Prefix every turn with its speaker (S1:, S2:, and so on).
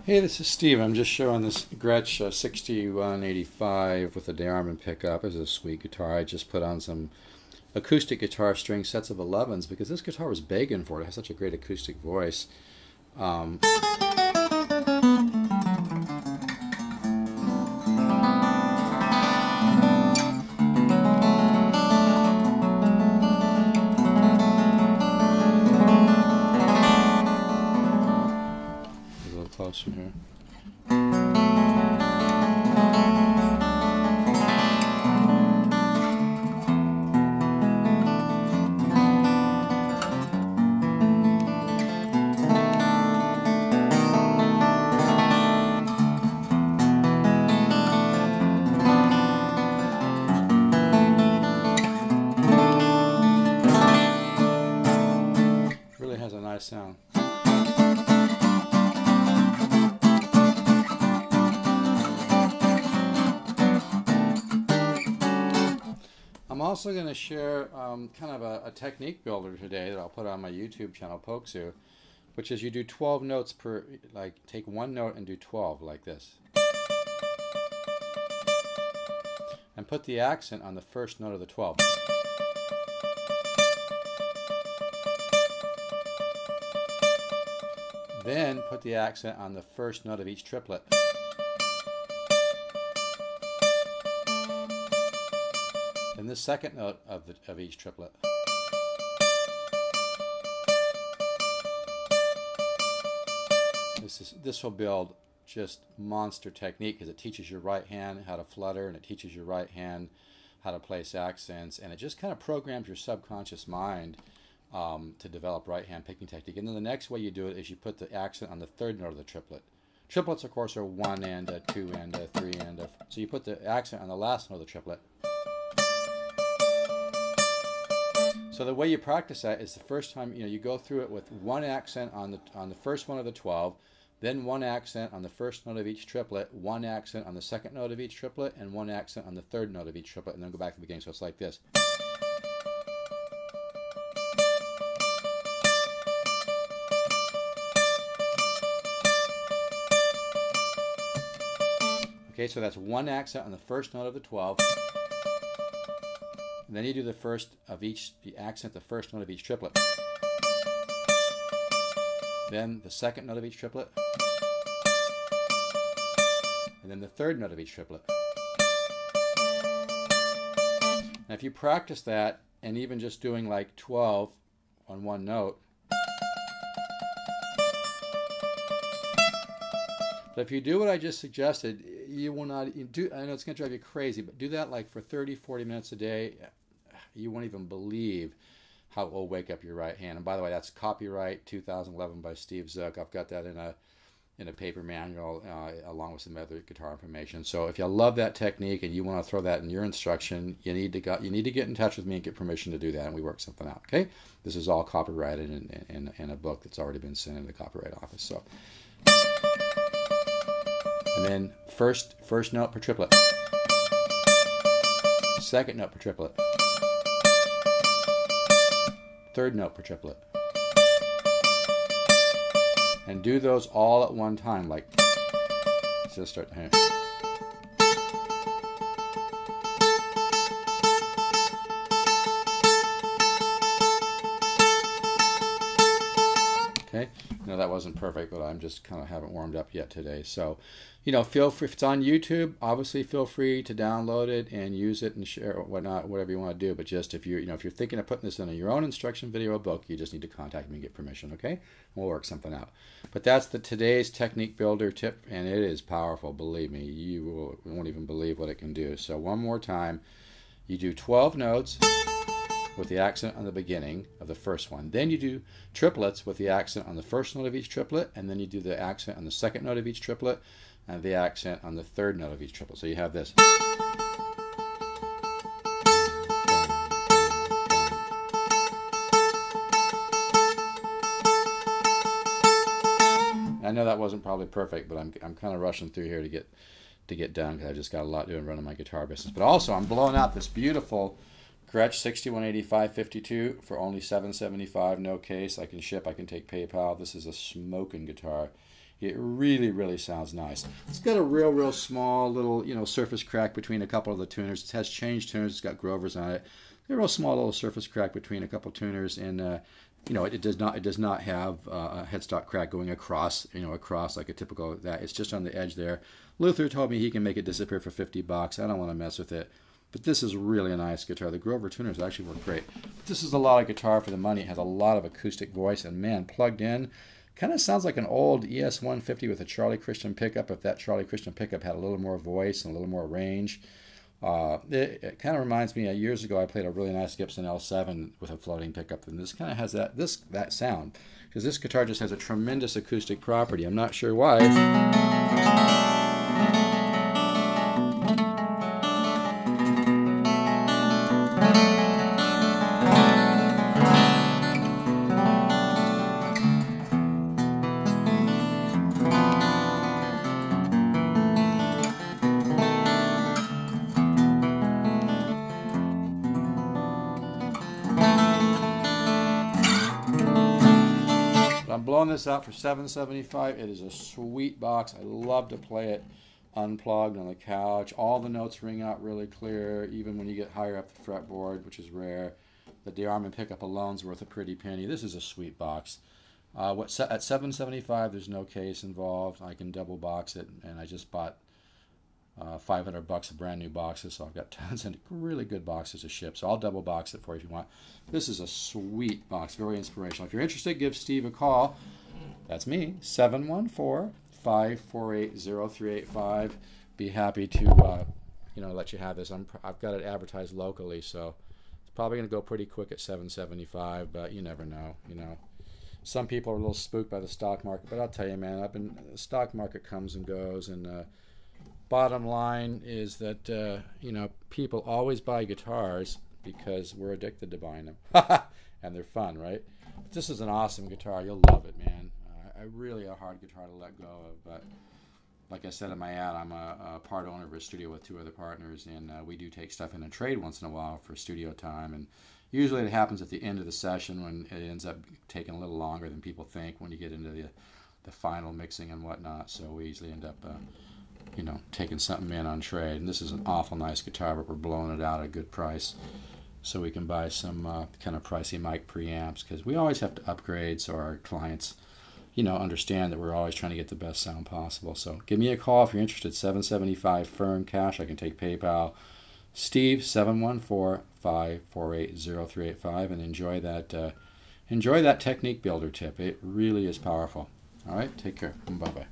S1: Hey, this is Steve. I'm just showing this Gretsch 6185 with a Diarman pickup. It's a sweet guitar. I just put on some acoustic guitar string sets of 11s because this guitar was begging for it. It has such a great acoustic voice. A little closer here. Really has a nice sound. I'm also going to share kind of a technique builder today that I'll put on my YouTube channel, Poksu, which is you do 12 notes per, like take one note and do 12 like this. And put the accent on the first note of the 12. Then put the accent on the first note of each triplet. Then the second note of each triplet. This will build just monster technique because it teaches your right hand how to flutter, and it teaches your right hand how to place accents, and it just kind of programs your subconscious mind to develop right hand picking technique. And then the next way you do it is you put the accent on the third note of the triplet. Triplets, of course, are 1 and a 2 and a 3 and a. So you put the accent on the last note of the triplet. So the way you practice that is the first time you go through it with one accent on the first one of the 12, then one accent on the first note of each triplet, one accent on the second note of each triplet, and one accent on the third note of each triplet, and then go back to the beginning. So it's like this. Okay, so that's one accent on the first note of the 12. And then you do the accent, the first note of each triplet. Then the second note of each triplet. And then the third note of each triplet. Now if you practice that, and even just doing like 12 on one note, but if you do what I just suggested, you will not do, I know it's going to drive you crazy, but do that like for 30, 40 minutes a day. You won't even believe how it will wake up your right hand. And by the way, that's copyright 2011 by Steve Zook. I've got that in a paper manual along with some other guitar information. So if you love that technique and you want to throw that in your instruction, you need to get in touch with me and get permission to do that, and we work something out. Okay, this is all copyrighted in a book that's already been sent in the Copyright Office. So, and then first note per triplet, second note per triplet, third note per triplet, and do those all at one time. Like, so start here. Okay, that wasn't perfect, but I'm just kind of haven't warmed up yet today. So, feel free, if it's on YouTube, obviously feel free to download it and use it and share it, whatnot, whatever you want to do. But just if you're, if you're thinking of putting this in your own instruction video or book, you just need to contact me and get permission, okay? And we'll work something out. But that's today's technique builder tip, and it is powerful, believe me. You won't even believe what it can do. So one more time, you do 12 notes with the accent on the beginning of the first one. Then you do triplets with the accent on the first note of each triplet, and then you do the accent on the second note of each triplet, and the accent on the third note of each triplet. So you have this. I know that wasn't probably perfect, but I'm kind of rushing through here to get done because I just got a lot doing running my guitar business. But also I'm blowing out this beautiful Gretsch 618552 for only $775, no case. I can ship, I can take PayPal. This is a smoking guitar. It really, really sounds nice. It's got a real small little, surface crack between a couple of the tuners. It has changed tuners. It's got Grovers on it. A real small little surface crack between a couple tuners, and it does not have a headstock crack going across, across like a typical that. It's just on the edge there. Luther told me he can make it disappear for $50. I don't want to mess with it. But this is really a nice guitar. The Grover tuners actually work great. This is a lot of guitar for the money. It has a lot of acoustic voice, and man, plugged in, kind of sounds like an old ES-150 with a Charlie Christian pickup, if that Charlie Christian pickup had a little more voice and a little more range. It kind of reminds me, years ago I played a really nice Gibson L7 with a floating pickup, and this kind of has that sound, because this guitar just has a tremendous acoustic property. I'm not sure why. I'm blowing this out for $775. It is a sweet box. I love to play it unplugged on the couch. All the notes ring out really clear, even when you get higher up the fretboard, which is rare. The DeArmond pickup alone's worth a pretty penny. This is a sweet box. At $775, there's no case involved. I can double box it, and I just bought $500 of brand new boxes, so I've got tons of really good boxes to ship. So I'll double box it for you if you want. This is a sweet box, very inspirational. If you're interested, give Steve a call. That's me, 714-548-0385. Be happy to let you have this. I've got it advertised locally, so it's probably going to go pretty quick at $775, but you never know. Some people are a little spooked by the stock market, but I'll tell you, man, the stock market comes and goes, and bottom line is that people always buy guitars because we're addicted to buying them, and they're fun, right? But this is an awesome guitar. You'll love it, man. Really a hard guitar to let go of, but like I said in my ad, I'm a part owner of a studio with 2 other partners, and we do take stuff in and trade once in a while for studio time, and usually it happens at the end of the session when it ends up taking a little longer than people think when you get into the final mixing and whatnot. So we usually end up taking something in on trade. And this is an awful nice guitar, but we're blowing it out at a good price so we can buy some kind of pricey mic preamps, because we always have to upgrade so our clients understand that we're always trying to get the best sound possible. So give me a call if you're interested. $775 firm cash. I can take PayPal. Steve, 714-548-0385, and enjoy that technique builder tip. It really is powerful. All right, take care. Bye-bye.